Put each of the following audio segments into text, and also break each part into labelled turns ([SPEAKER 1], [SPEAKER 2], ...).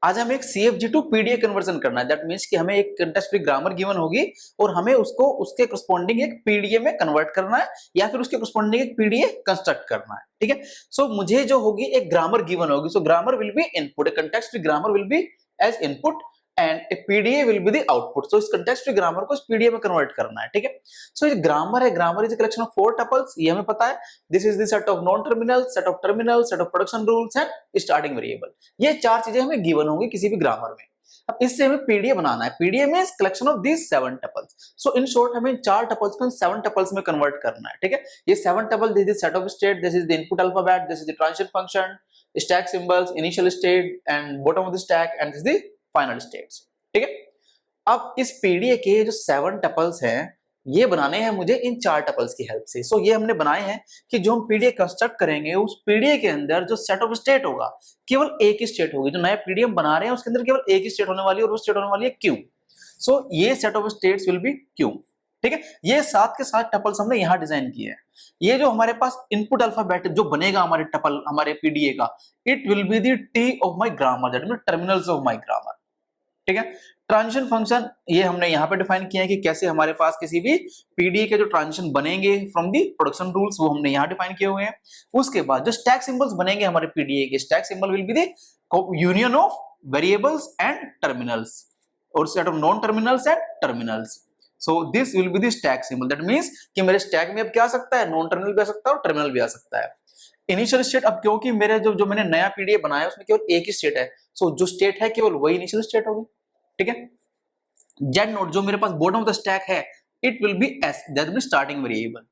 [SPEAKER 1] आज हमें एक CFG टू PDA कन्वर्जन करना है। दैट मीन्स कि हमें एक कंटेक्स्ट फ्री ग्रामर गिवन होगी और हमें उसको उसके करस्पॉन्डिंग एक PDA में कन्वर्ट करना है या फिर उसके करस्पॉन्डिंग एक PDA कंस्ट्रक्ट करना है। ठीक है, सो मुझे जो होगी एक ग्रामर गिवन होगी। So grammar will be input, a context free grammar will be as input and a PDA will be the output. So इस कंटेक्स्ट फ्री ग्रामर को इस PDA में कन्वर्ट करना है। ठीक है, सो ये ग्रामर है, grammar is a collection of 4 tuples, ये हमें पता है। This is the set of non terminal, set of terminal, set of production rules and starting variable. ये 4 चीजें हमें गिवन होंगी किसी भी ग्रामर में। अब इससे हमें PDA बनाना है। PDA means collection of these 7 tuples. So in short हमें 4 टपल्स को 7 टपल्स में कन्वर्ट करना है। ठीक है, ये 7 tuple, this is set of state, this is the input alphabet, this is the transition function, stack symbols, initial state and bottom of the stack and this is the final states. ठीक है, अब इस PDA के जो 7 tuples हैं ये बनाने हैं मुझे इन 4 टपल्स की हेल्प से। सो ये हमने बनाए हैं कि जो हम PDA कंस्ट्रक्ट करेंगे उस PDA के अंदर जो सेट ऑफ स्टेट होगा केवल एक ही स्टेट होगी। जो नया PDA हम बना रहे हैं उसके अंदर केवल एक ही स्टेट होने वाली है और वो स्टेट होने वाली है Q। सो ये set of states will be Q। ठीक है, ये 7 के 7 टपल्स हमने यहाँ डिजाइन किए हैं। ये जो हमारे पास इनपुट अल्फाबेट जो बनेगा हमारे टपल हमारे PDA का, it will be the T of my grammar, that mean terminals of my grammar. ठीक है, ट्रांजिशन फंक्शन ये हमने यहाँ पे डिफाइन किया है कि कैसे हमारे पास किसी भी PDA के जो ट्रांजिशन बनेंगे फ्रॉम दी प्रोडक्शन रूल्स वो हमने यहाँ डिफाइन किए हुए हैं। उसके बाद जो स्टैक सिंबल्स बनेंगे हमारे PDA के, stack symbol will be the union of variables and terminals और set of non terminals and terminals. So this will be the stack symbol. That means कि मेरे स्टैक में अब क्या आ सकता है, नॉन टर्मिनल भी आ सकता है और टर्मिनल भी आ सकता है। इनिशियल स्टेट, अब क्योंकि मेरे जो मैंने नया PDA बनाया उसमें केवल एक ही स्टेट है, सो जो स्टेट है केवल वही इनिशियल स्टेट होगी। ठीक है, जेड नोट जो मेरे पास बॉटम ऑफ द स्टैक है it will be S, that mean starting variable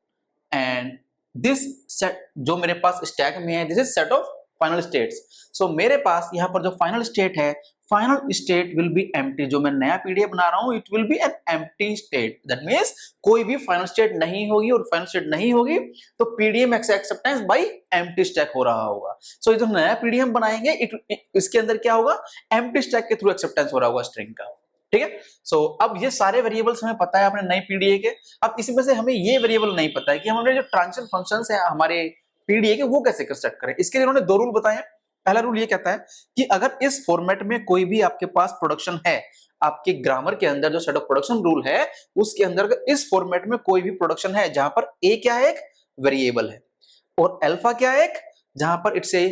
[SPEAKER 1] and this set जो मेरे पास स्टैक में है this is set of final states. So मेरे पास यहाँ पर जो फाइनल स्टेट है, final state will be empty. जो मैं नया PDA बना रहा हूं it will be an empty state, that means कोई भी फाइनल स्टेट नहीं होगी और फाइनल स्टेट नहीं होगी तो PDA में एक्सेप्टेंस बाय एम्प्टी स्टैक हो रहा होगा। सो ये जो नया PDA हम बनाएंगे इसके अंदर क्या होगा, एम्प्टी स्टैक के थ्रू एक्सेप्टेंस हो रहा होगा स्ट्रिंग का। ठीक है, सो अब ये सारे वेरिएबल्स हमें पता है अपने नए PDA के। अब इसी में से हमें ये वेरिएबल नहीं पता है कि हमने जो ट्रांजिशन फंक्शंस है हमारे PDA के वो कैसे कंस्ट्रक्ट करें। इसके लिए उन्होंने 2 रूल बताए हैं। पहला रूल ये कहता है कि अगर इस फॉर्मेट में कोई भी आपके पास प्रोडक्शन है, आपके ग्रामर के अंदर जो सेट ऑफ प्रोडक्शन रूल है उसके अंदर इस फॉर्मेट में कोई भी प्रोडक्शन है जहां पर A क्या है, एक वेरिएबल है और अल्फा क्या है, एक जहां पर it's a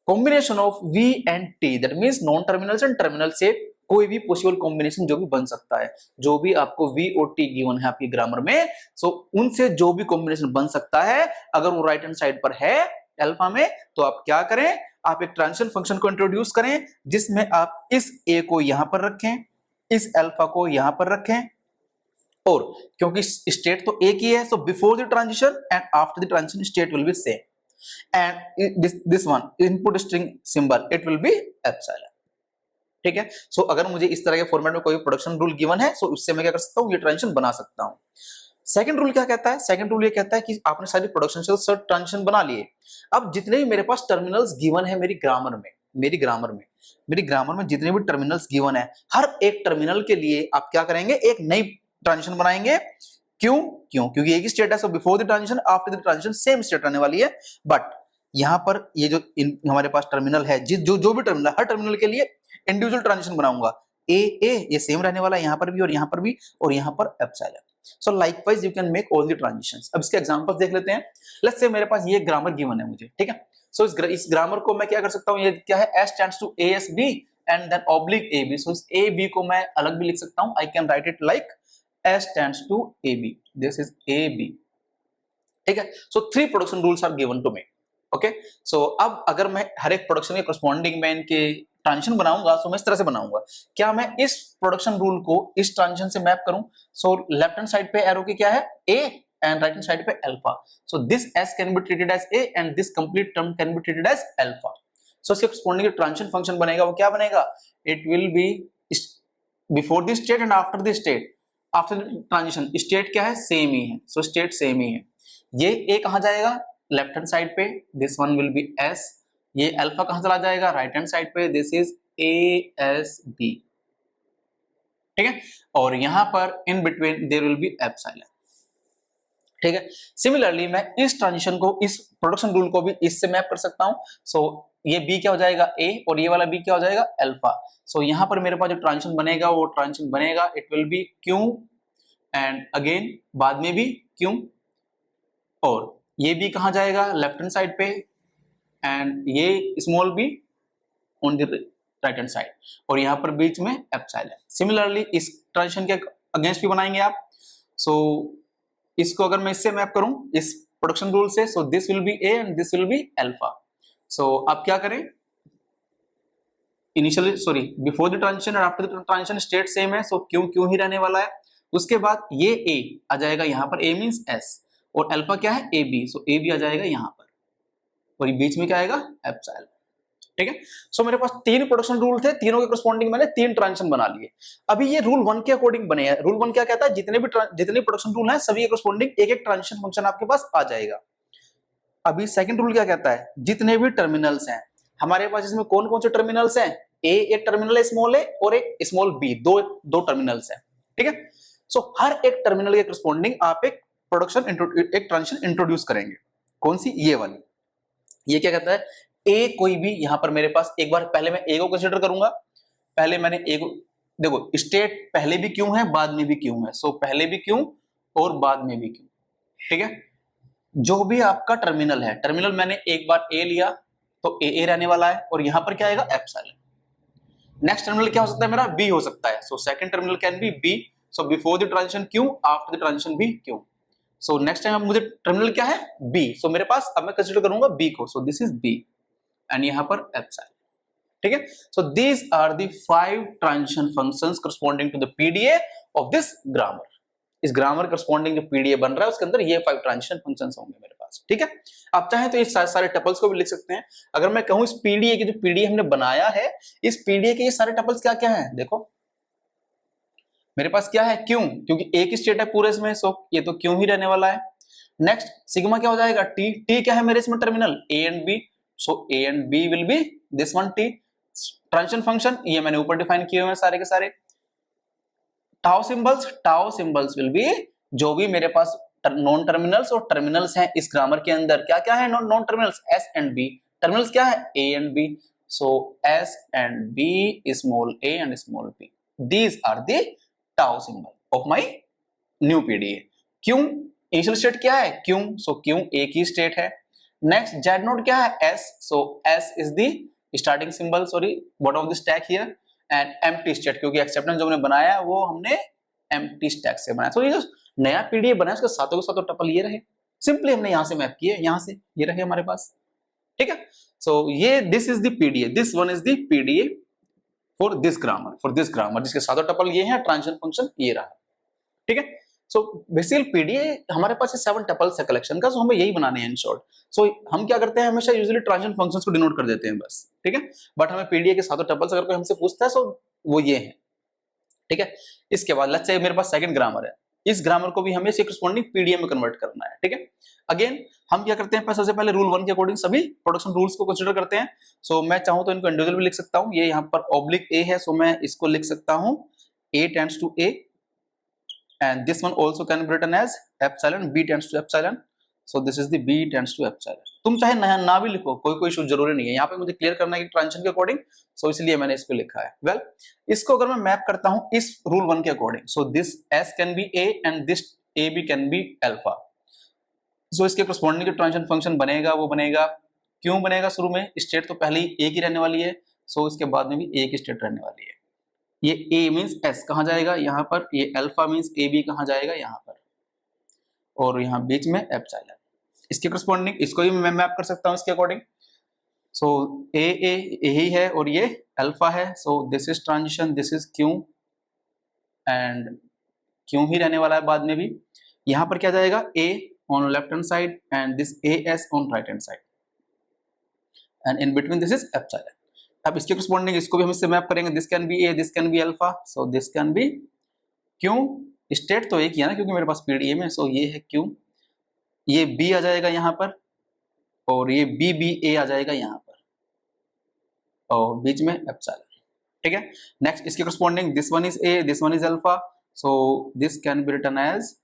[SPEAKER 1] combination of V and T, that means non terminals and terminal से कोई भी पॉसिबल कॉम्बिनेशन जो भी बन सकता है, जो भी आपको V और T गिवन है आपकी ग्रामर में, सो उनसे जो भी कॉम्बिनेशन बन सकता है अगर वो राइट हैंड साइड पर है अल्फा में तो आप क्या करें, आप एक ट्रांजिशन फंक्शन को इंट्रोड्यूस करें जिसमें आप इस A को यहां पर रखें, इस अल्फा को यहां पर रखें और क्योंकि स्टेट तो एक ही है सो before the transition and after the transition state will B same and this one input string symbol it will B epsilon. ठीक है, सो अगर मुझे इस तरह के फॉर्मेट में कोई प्रोडक्शन रूल गिवन है सो उससे मैं क्या कर सकता हूं, ये ट्रांजिशन बना सकता हूं। सेकंड रूल क्या कहता है, सेकंड रूल ये कहता है कि आपने सारी प्रोडक्शन से सब ट्रांजिशन बना लिए। अब जितने भी मेरे पास टर्मिनल्स गिवन है मेरी ग्रामर में जितने भी टर्मिनल्स गिवन है हर एक टर्मिनल के लिए आप क्या करेंगे, एक नई ट्रांजिशन बनाएंगे। क्योंकि एक ही स्टेट है सो before the transition after the transition same state रहने वाली है। बट यहां पर ये जो हमारे पास टर्मिनल है जो भी टर्मिनल, हर टर्मिनल के लिए इंडिविजुअल ट्रांजिशन बनाऊंगा। ए ये सेम रहने वाला है यहां पर भी और यहां पर भी और यहां पर epsilon. So likewise you can make all the transitions. अब इसके एग्जांपल्स देख लेते हैं। लेट्स से मेरे पास ये ग्रामर गिवन है मुझे, ठीक है। सो इस ग्रामर को मैं क्या कर सकता हूं, ये क्या है, S stands to ASB and then oblique AB। So इस AB को मैं अलग भी लिख सकता हूं, I can write it like S stands to AB, this is AB। ठीक है, so 3 production rules are given to me. Okay, so अब अगर मैं हर एक प्रोडक्शन के करस्पॉन्डिंग में इनके ट्रांजिशन बनाऊंगा तो मैं इस तरह से बनाऊंगा। क्या मैं इस प्रोडक्शन रूल को इस ट्रांजिशन से मैप करूं, सो लेफ्ट हैंड साइड पे एरो की क्या है A एंड राइट हैंड साइड पे alpha. So this S can be treated as A and this complete term can be treated as alpha. So इसके करस्पॉन्डिंग ट्रांजिशन फंक्शन बनेगा, वो क्या बनेगा, it will be before this state and after this state. After transition state क्या है, same ही है, सो state same ही है। ये A कहां जाएगा, लेफ्ट हैंड साइड पे, this one will be S। ये अल्फा कहां चला जाएगा, राइट हैंड साइड पे, दिस इज ASB। ठीक है, और यहां पर in between their will be epsilon. ठीक है। सिमिलरली मैं इस ट्रांजिशन को, इस प्रोडक्शन रूल को भी इससे मैप कर सकता हूं। सो ये बी क्या हो जाएगा ए, और ये वाला बी क्या हो जाएगा अल्फा। सो यहां पर मेरे पास जो ट्रांजिशन बनेगा वो ट्रांजिशन बनेगा it will B Q and again बाद में भी क्यू, और ये बी कहां जाएगा लेफ्ट हैंड साइड पे एंड ये small be on the right hand side, और यहां पर बीच में एप्सिलॉन। सिमिलरली इस ट्रांजिशन के अगेंस्ट भी बनाएंगे आप। सो इसको अगर मैं इससे मैप करूं इस प्रोडक्शन रूल से, so this will be A and this will be alpha. So आप क्या करें, initially sorry before the transition और after the transition state same है, सो क्यों क्यों ही रहने वाला है। उसके बाद ये ए आ जाएगा यहां पर, ए मींस एस, और अल्फा क्या है A B, so A B आ जाएगा यहां पर, और ये बीच में क्या आएगा एप्सिलॉन। ठीक है। सो मेरे पास तीन प्रोडक्शन रूल थे, तीनों के करस्पॉन्डिंग मैंने तीन ट्रांजिशन बना लिए। अभी ये रूल 1 के अकॉर्डिंग बने हैं। रूल 1 क्या कहता है, जितने प्रोडक्शन रूल हैं सभी के करस्पॉन्डिंग एक एक ट्रांजिशन फंक्शन आपके पास आ जाएगा। अभी सेकंड रूल क्या कहता है, जितने भी टर्मिनल्स हैं हमारे पास, इसमें कौन कौन से टर्मिनल्स हैं, ए एक टर्मिनल है स्मॉल ए और एक स्मॉल बी, दो टर्मिनल्स हैं। ठीक है। सो हर एक टर्मिनल के करस्पॉन्डिंग आप एक ट्रांजिशन इंट्रोड्यूस करेंगे। कौन सी, ये वाली। ये क्या कहता है, ए कोई भी यहां पर मेरे पास, एक बार पहले मैं ए को कंसीडर करूंगा। पहले मैंने ए को, देखो स्टेट पहले भी क्यों है बाद में भी क्यों है, सो पहले भी क्यों और बाद में भी क्यों। ठीक है। जो भी आपका टर्मिनल है, टर्मिनल मैंने एक बार ए लिया तो ए रहने वाला है, और यहां पर क्या आएगा एप्सिलॉन। नेक्स्ट टर्मिनल क्या हो सकता है मेरा, बी हो सकता है। So second terminal can be B, so before the transition Q, after the transition भी क्यू। सो नेक्स्ट टाइम अब मुझे टर्मिनल क्या है बी, सो मेरे पास अब मैं कंसीडर करूंगा बी को, so this is B and यहां पर एप्सिलॉन। ठीक है। So these are the 5 transition functions corresponding to the PDA of this grammar. इस ग्रामर करस्पॉन्डिंग जो पीडीए बन रहा है उसके अंदर ये 5 ट्रांजिशन फंक्शंस होंगे मेरे पास। ठीक है। आप चाहें तो ये सारे टपल्स को भी लिख सकते हैं। अगर मैं कहूं इस पीडीए की, जो पीडीए हमने बनाया है, इस पीडीए के ये सारे टपल्स क्या क्या हैं, देखो मेरे पास क्या है क्यों, क्योंकि एक ही स्टेट है पूरे इसमें, सो ये तो क्यों ही रहने वाला है। नेक्स्ट सिग्मा क्या हो जाएगा टी, टी क्या है मेरे इसमें terminal A and B, so A and B will be this one T. Transition function ये मैंने ऊपर डिफाइन किए हुए हैं सारे के सारे। टाउ सिंबल्स विल बी जो भी मेरे पास नॉन टर्मिनल्स और टर्मिनल्स हैं इस ग्रामर के अंदर, क्या क्या है non terminals, S and B. Terminals क्या है A and B, so S and B, small A and small B, these are the tau symbol of my new PDA. Q initial state क्या है क्यों, सो क्यों एक ही state है। Next Z naught क्या है S, so S is the starting symbol, sorry bottom of the stack here, and empty state, क्योंकि acceptance जो हमने बनाया वो हमने एम्प्टी स्टैक से बनाया। तो ये जो नया पीडीए बना है उसके साथों के साथों टपल ये रहे, सिंपली हमने यहां से मैप किए, यहां से ये रहे हमारे पास। ठीक है। सो ये this is the PDA, this one is the PDA for this grammar, जिसके सातों टपल ये हैं, ट्रांजिशन फंक्शन ये रहा। ठीक है। सो बेसिकली पीडीए हमारे पास 7 टपल्स है कलेक्शन का, सो हमें यही बनाने हैं इन शॉर्ट। सो हम क्या करते हैं हमेशा यूजुअली ट्रांजिशन फंक्शंस को डिनोट कर देते हैं बस। ठीक है। बट हमें पीडीए के सातों टपल्स अगर कोई हमसे पूछता है सो वो ये है। ठीक है। इसके बाद लेट्स से मेरे पास सेकंड ग्रामर है, इस ग्रामर को भी हमें इसके करस्पॉन्डिंग पीडीए में कन्वर्ट करना है। ठीक है। अगेन हम क्या करते हैं, सबसे पहले रूल 1 के अकॉर्डिंग सभी प्रोडक्शन रूल्स को कंसीडर करते हैं। सो मैं चाहूं तो इनको इंडिविजुअल भी लिख सकता हूं, ये यहाँ पर ऑब्लिक ए है, सो मैं इसको लिख सकता हूं a tends to a, and this one also can be written as epsilon, b tends to epsilon, so this is the b tends to epsilon। तुम चाहे ना भी लिखो, कोई इशू जरूरी नहीं है, यहाँ पे मुझे क्लियर करना है कि ट्रांजिशन के अकॉर्डिंग, सो इसलिए मैंने इसको लिखा है। वेल इसको अगर मैं मैप करता हूं इस रूल 1 के according, so this s can be a and this a b can be alpha. So इसके करस्पॉन्डिंग जो ट्रांजिशन फंक्शन बनेगा वो बनेगा, क्यों बनेगा, शुरू में स्टेट तो पहले ही एक ही रहने वाली है, सो इसके बाद में भी एक ही स्टेट रहने वाली है। ये a मींस s कहां जाएगा यहाँ पर, ये अल्फा मींस ए बी कहां जाएगा यहाँ पर, और यहाँ बीच में एप्सिलॉन। इसके करस्पॉन्डिंग इसको भी मैं मैप कर सकता हूँ इसके अकॉर्डिंग। सो ए यही है और ये अल्फा है, so this is transition, this is Q and Q ही रहने वाला है बाद में भी। यहाँ पर क्या जाएगा a on left hand side and this as on right hand side, and in between this is epsilon. अब इसके करस्पॉन्डिंग इसको भी हम इससे मैप करेंगे, this can B A, this can be alpha, so this can be Q. State तो एक ही है ना क्योंकि मेरे पास पीडीए में, सो ये है क्यू, ये बी आ जाएगा यहाँ पर, और ये बी बी ए आ जाएगा यहाँ पर, और बीच में एप्सिलॉन। ठीक है। नेक्स्ट इसके corresponding this one is A, this one is alpha, so this can be written as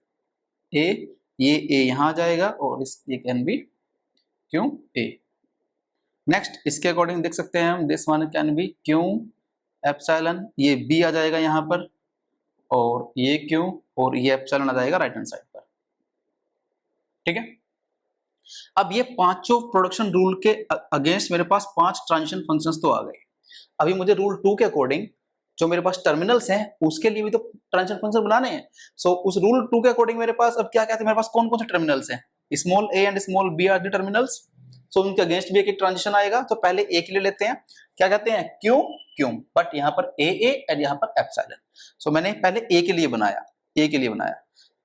[SPEAKER 1] A ये ए यहाँ आ जाएगा और इस ये can be Q A. Next इसके अकॉर्डिंग देख सकते हैं हम, this one can be Q epsilon, ये बी आ जाएगा यहाँ पर और ये क्यू और ये एप्सिलॉन आ जाएगा राइट हैंड साइड पर। ठीक है, अब ये पांचों प्रोडक्शन रूल के अगेंस्ट मेरे पास 5 ट्रांजिशन फंक्शंस तो आ गए। अभी मुझे रूल 2 के अकॉर्डिंग जो मेरे पास टर्मिनल्स हैं उसके लिए भी तो ट्रांजिशन फंक्शन बनाने हैं। सो उस रूल 2 के अकॉर्डिंग मेरे पास अब क्या कहते हैं, मेरे पास कौन कौन से टर्मिनल्स हैं, small A and small B are the terminals. So उनके अगेंस्ट भी एक ट्रांजिशन आएगा। तो पहले ए के लिए लेते हैं, क्या कहते हैं क्यू क्यू, बट यहाँ पर ए एंड यहाँ पर एप्सिलॉन। सो मैंने पहले ए के लिए बनाया,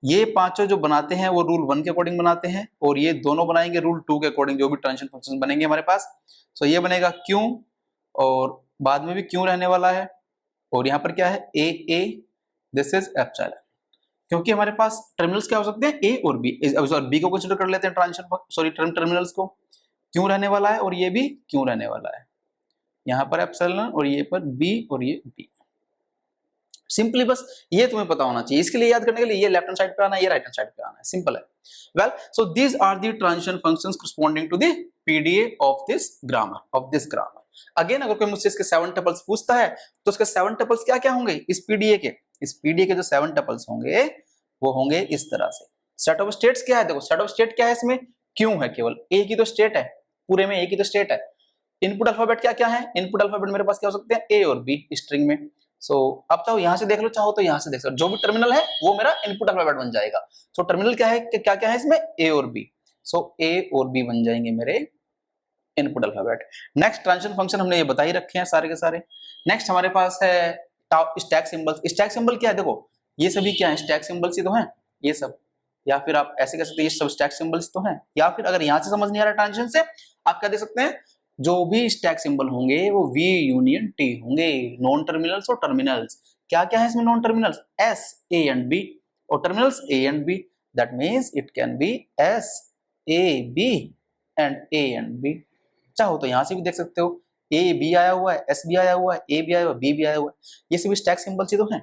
[SPEAKER 1] ये पांचों जो बनाते हैं वो रूल 1 के अकॉर्डिंग बनाते हैं और ये दोनों बनाएंगे रूल 2 के अकॉर्डिंग, जो भी ट्रांजिशन फंक्शन बनेंगे हमारे पास। सो ये बनेगा क्यू और बाद में भी क्यू रहने वाला है और यहाँ पर क्या है ए, दिस इज एप्सिलॉन, क्योंकि हमारे पास टर्मिनल्स क्या हो सकते हैं ए और बी। बी को कंसीडर कर लेते हैं ट्रांजिशन टर्मिनल्स को, क्यू रहने वाला है और ये भी क्यू रहने वाला है, यहाँ पर एप्सिलॉन और ये पर बी और ये बी। सिंपली बस ये तुम्हें पता होना चाहिए। इसके लिए याद करने के लिए ये लेफ्ट हैंड साइड पे आना है, ये राइट हैंड साइड पे आना है, सिंपल है। Well, so these are the transition functions corresponding to the PDA of this grammar. Again अगर कोई मुझसे इसके 7 टपल्स पूछता है तो उसके 7 टपल्स क्या क्या होंगे इस पीडीए के जो 7 टपल्स होंगे वो होंगे इस तरह से। सेट ऑफ स्टेट्स क्या है, देखो सेट ऑफ स्टेट क्या है, इसमें क्यू है, केवल ए की तो स्टेट है, पूरे में ए की तो स्टेट है। इनपुट अल्फाबेट क्या क्या है, इनपुट अल्फाबेट मेरे पास क्या हो सकते हैं ए और बी स्ट्रिंग में। सो अब चाहो यहां से देख लो, चाहो तो यहां से देख सकते, जो भी टर्मिनल है वो मेरा इनपुट अल्फाबेट बन जाएगा। सो टर्मिनल क्या है, क्या क्या है इसमें ए और बी। सो ए और बी बन जाएंगे मेरे input alphabet. Next transition function हमने ये बता ही रखे हैं सारे के सारे। नेक्स्ट हमारे पास है स्टैक सिंबल। स्टैक सिंबल क्या है, देखो ये सभी क्या है, स्टैक सिंबल्स ही तो हैं ये सब, या फिर आप ऐसे कह सकते हैं ये सब स्टैक सिंबल्स तो हैं। या फिर अगर यहां से समझ नहीं आ रहा ट्रांजिशन से, आप क्या देख सकते हैं, जो भी स्टैक सिंबल होंगे वो वी यूनियन टी होंगे, नॉन टर्मिनल्स और टर्मिनल्स। क्या क्या है इसमें non terminals, S A and B और terminals A and B, that means it can be S A B and B. चाहो तो यहां से भी देख सकते हो, ए बी आया हुआ है, एस बी आया हुआ है, ए भी आया हुआ है, बी भी आया हुआ है, ये सभी स्टैक सिंबल्स ही तो हैं।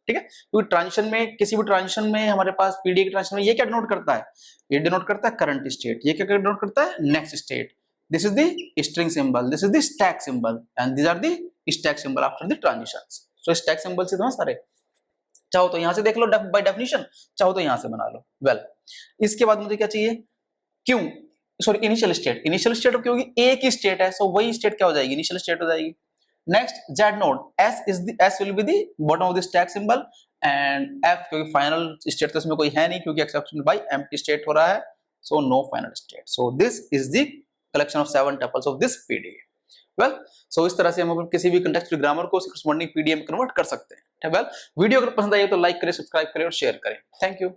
[SPEAKER 1] ठीक है, क्योंकि ट्रांजिशन में, किसी भी ट्रांजिशन में हमारे पास पीडीए के ट्रांजिशन में ये क्या डिनोट करता है, ये डिनोट करता है करंट स्टेट, ये क्या डिनोट करता है next state. This is the string symbol, this is the stack symbol, and these are the stack symbol after the transitions. So stack symbol से तो हैं सारे, चाहो तो यहां से देख लो बाय डेफिनेशन, चाहो तो यहां से बना लो। वेल, इसके बाद मुझे क्या चाहिए, क्यों सॉरी इनिशियल स्टेट क्योंकि ए की स्टेट है, सो वही स्टेट क्या हो जाएगी, इनिशियल स्टेट हो जाएगी। Next Z node, S will be the bottom of the stack symbol and F क्योंकि फाइनल स्टेट तो इसमें कोई है नहीं क्योंकि एक्सेप्शन बाय एम्प्टी स्टेट हो रहा है, so no final state. So this is the collection of 7 tuples of this PDA. Well, so इस तरह से हम किसी भी context free grammar को corresponding PDA में कन्वर्ट कर सकते हैं। well, वीडियो अगर पसंद आई तो लाइक करें, सब्सक्राइब करें और शेयर करें। Thank you.